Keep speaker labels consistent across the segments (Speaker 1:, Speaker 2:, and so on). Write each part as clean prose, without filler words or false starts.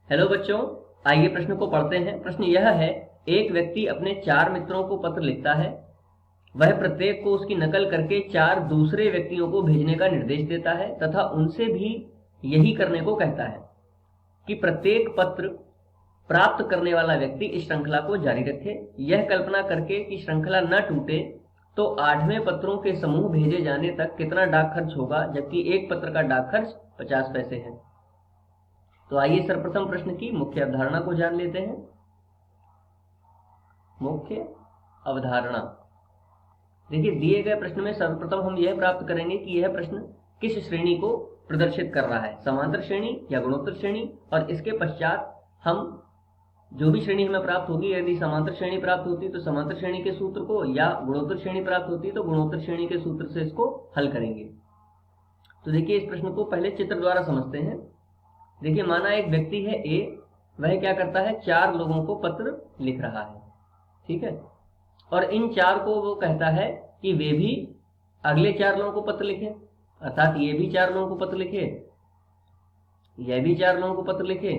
Speaker 1: Hello बच्चों, आइए प्रश्न को पढ़ते हैं। प्रश्न यह है, एक व्यक्ति अपने 4 मित्रों को पत्र लिखता है। वह प्रत्येक को उसकी नकल करके 4 दूसरे व्यक्तियों को भेजने का निर्देश देता है तथा उनसे भी यही करने को कहता है कि प्रत्येक पत्र प्राप्त करने वाला व्यक्ति इस श्रृंखला को जारी रखे। यह कल्पना करके कि श्रृंखला न टूटे तो 8वें पत्रों के समूह भेजे जाने तक कितना डाक खर्च होगा, जबकि एक पत्र का डाक खर्च 50 पैसे है। तो आइए सर्वप्रथम प्रश्न की मुख्य अवधारणा को जान लेते हैं। मुख्य अवधारणा, देखिए दिए गए प्रश्न में सर्वप्रथम हम यह प्राप्त करेंगे कि यह प्रश्न किस श्रेणी को प्रदर्शित कर रहा है, समांतर श्रेणी या गुणोत्तर श्रेणी। और इसके पश्चात हम जो भी श्रेणी हमें प्राप्त होगी, यदि समांतर श्रेणी प्राप्त होती तो समांतर श्रेणी के सूत्र को, या गुणोत्तर श्रेणी प्राप्त होती तो गुणोत्तर श्रेणी के सूत्र से इसको हल करेंगे। तो देखिए इस प्रश्न को पहले चित्र द्वारा समझते हैं। देखिए माना एक व्यक्ति है ए, वह क्या करता है, 4 लोगों को पत्र लिख रहा है, ठीक है। और इन 4 को वो कहता है कि वे भी अगले 4 लोगों को पत्र लिखे, अर्थात ये भी 4 लोगों को पत्र लिखे, यह भी 4 लोगों को पत्र लिखे,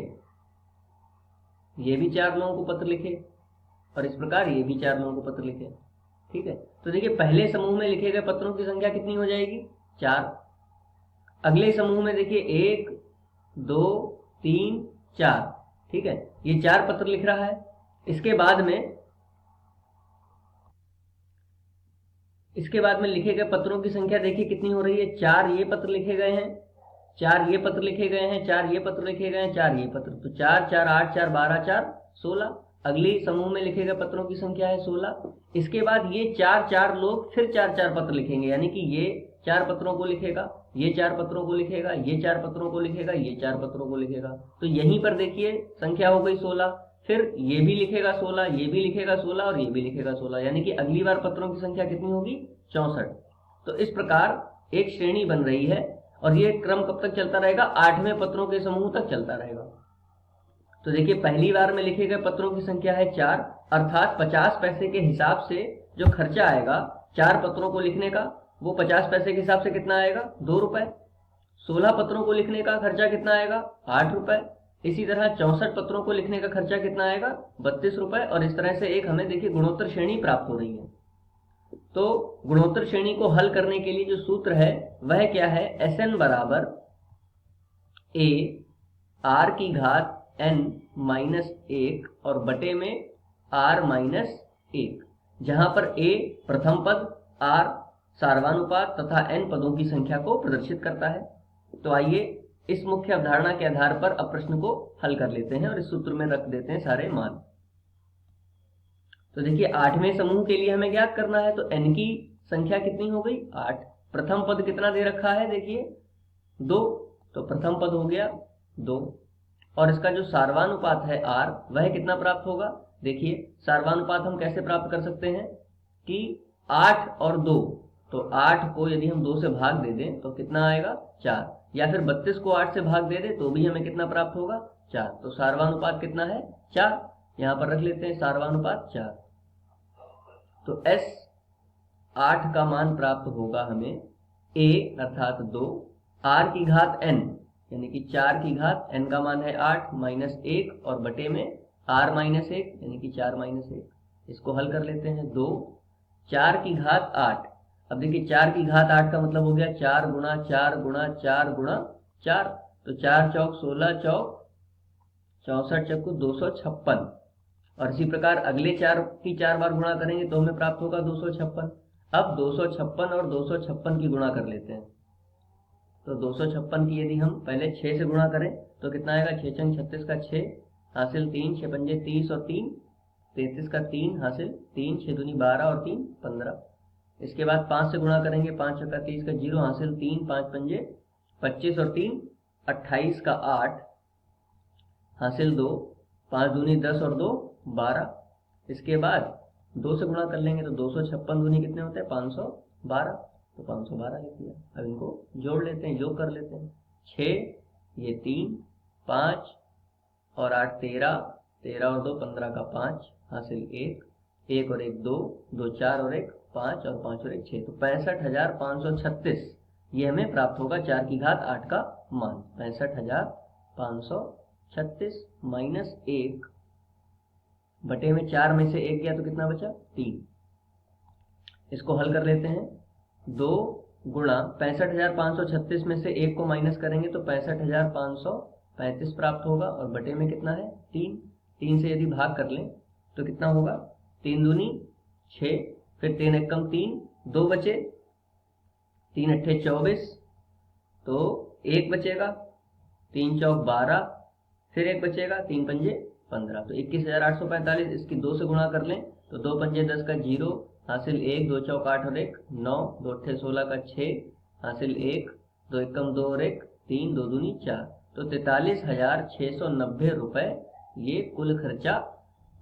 Speaker 1: ये भी 4 लोगों को पत्र लिखे, और इस प्रकार ये भी 4 लोगों को पत्र लिखे, ठीक है। तो देखिए पहले समूह में लिखे गए पत्रों की संख्या कितनी हो जाएगी, 4। अगले समूह में देखिए 1 2 3 4, ठीक है, ये 4 पत्र लिख रहा है। इसके बाद में लिखे गए पत्रों की संख्या देखिए कितनी हो रही है, 4 ये पत्र लिखे गए हैं, 4 ये पत्र लिखे गए हैं, 4 ये पत्र लिखे गए हैं, 4 ये पत्र, तो 4 4 8 4 12 4 16। अगले समूह में लिखे गए पत्रों की संख्या है 16। इसके बाद ये 4 लोग फिर 4 पत्र लिखेंगे, यानी कि ये 4 पत्रों को लिखेगा, ये 4 पत्रों को लिखेगा, ये 4 पत्रों को लिखेगा, ये 4 पत्रों को लिखेगा। तो यहीं पर देखिए संख्या हो गई 16, फिर ये भी लिखेगा 16, ये भी लिखेगा 16 और ये भी लिखेगा 16, यानी कि अगली बार पत्रों की संख्या कितनी होगी, 64। तो इस प्रकार एक श्रेणी बन रही है, और ये क्रम कब तक चलता रहेगा, 8वें पत्रों के समूह तक चलता रहेगा। तो देखिए पहली बार में लिखे गए पत्रों की संख्या है 4, अर्थात 50 पैसे के हिसाब से जो खर्चा आएगा 4 पत्रों को लिखने का, वो 50 पैसे के हिसाब से कितना आएगा, 2 रुपए। 16 पत्रों को लिखने का खर्चा कितना आएगा, 8 रुपए। इसी तरह 64 पत्रों को लिखने का खर्चा कितना आएगा, 32 रुपए। और इस तरह से एक हमें देखिए गुणोत्तर श्रेणी प्राप्त हो रही है। तो गुणोत्तर श्रेणी को हल करने के लिए जो सूत्र है वह क्या है, Sn बराबर a r की घात n माइनस 1 और बटे में r माइनस 1, जहां पर a प्रथम पद, r सार्वनुपात तथा n पदों की संख्या को प्रदर्शित करता है। तो आइए इस मुख्य अवधारणा के आधार पर अब प्रश्न को हल कर लेते हैं और इस सूत्र में रख देते हैं सारे मान। तो देखिए 8वें समूह के लिए हमें ज्ञात करना है, तो n की संख्या कितनी हो गई, 8। प्रथम पद कितना दे रखा है, देखिए 2, तो प्रथम पद हो गया 2। और इसका जो सार्वानुपात है r, वह कितना प्राप्त होगा, देखिए सार्वानुपात हम कैसे प्राप्त कर सकते हैं कि 8 और 2, तो 8 को यदि हम 2 से भाग दे दें तो कितना आएगा, 4, या फिर 32 को 8 से भाग दे दें तो भी हमें कितना प्राप्त होगा, 4। तो सार्वानुपात कितना है, 4। यहां पर रख लेते हैं सार्वानुपात 4। तो S 8 का मान प्राप्त होगा हमें a अर्थात 2, r की घात n यानी कि 4 की घात n का मान है 8 माइनस 1 और बटे में r माइनस 1 यानी कि 4 माइनस 1। इसको हल कर लेते हैं, 2 4 की घात 8। अब देखिए 4 की घात 8 का मतलब हो गया 4 गुणा 4 गुणा 4 गुणा 4, तो 4 चौक 16, चौक 64, चक्कू 256। और इसी प्रकार अगले 4 की 4 बार गुणा करेंगे तो हमें प्राप्त होगा 256। अब 256 और 256 की गुणा कर लेते हैं। तो 256 की यदि हम पहले 6 से गुणा करें तो कितना आएगा, 6 छंग 36 का 6 हासिल 3, 6 पंजे 30 और 3 33 का 3 हासिल 3, 6 दूनी 12 और 3 15। इसके बाद 5 से गुणा करेंगे, 5 चौका 30 का 0 हासिल 3, 5 पंजे 25 और 3 28 का 8 हासिल 2, 5 दूनी 10 और 2 12। इसके बाद 2 से गुणा कर लेंगे तो 256 दूनी कितने होते हैं, 512, तो 512 लिख दिया। अब इनको जोड़ लेते हैं, योग कर लेते हैं, 6 ये 3 5 और 8 13, 13 और 2 15 का 5 हासिल 1, 1 और 1 2, 2 4 और 1 5 और 5 और 1 6, तो 65,536 ये हमें प्राप्त होगा 4 की घात 8 का मान, 65,536। 36 माइनस 1 बटे में 4 में से 1 गया तो कितना बचा 3। इसको हल कर लेते हैं। 2 गुणा 65,536 में से 1 को माइनस करेंगे तो 65,535 प्राप्त होगा और बटे में कितना है 3। 3 से यदि भाग कर लें तो कितना होगा 3 दूनी 6, फिर 3 एक कम 3, 2 बचे, 3 अट्ठे 24, तो 1 बचेगा, 3 चौक 12, फिर 1 बचेगा, 3 पंजे 15, तो 21,845। इसकी 2 से गुणा कर लें तो 2 पंजे 10 का 0 हासिल 1, 2 चौक 8 और 1 9, 2 अट्ठे 16 का 6 हासिल 1, 2 एकम 2 और 1 3, 2 दूनी 4, तो 43,690 रुपये ये कुल खर्चा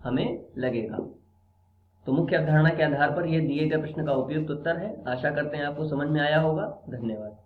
Speaker 1: हमें लगेगा। तो मुख्य अवधारणा के आधार पर ये दिए गए प्रश्न का उपयुक्त उत्तर है। आशा करते हैं आपको समझ में आया होगा। धन्यवाद।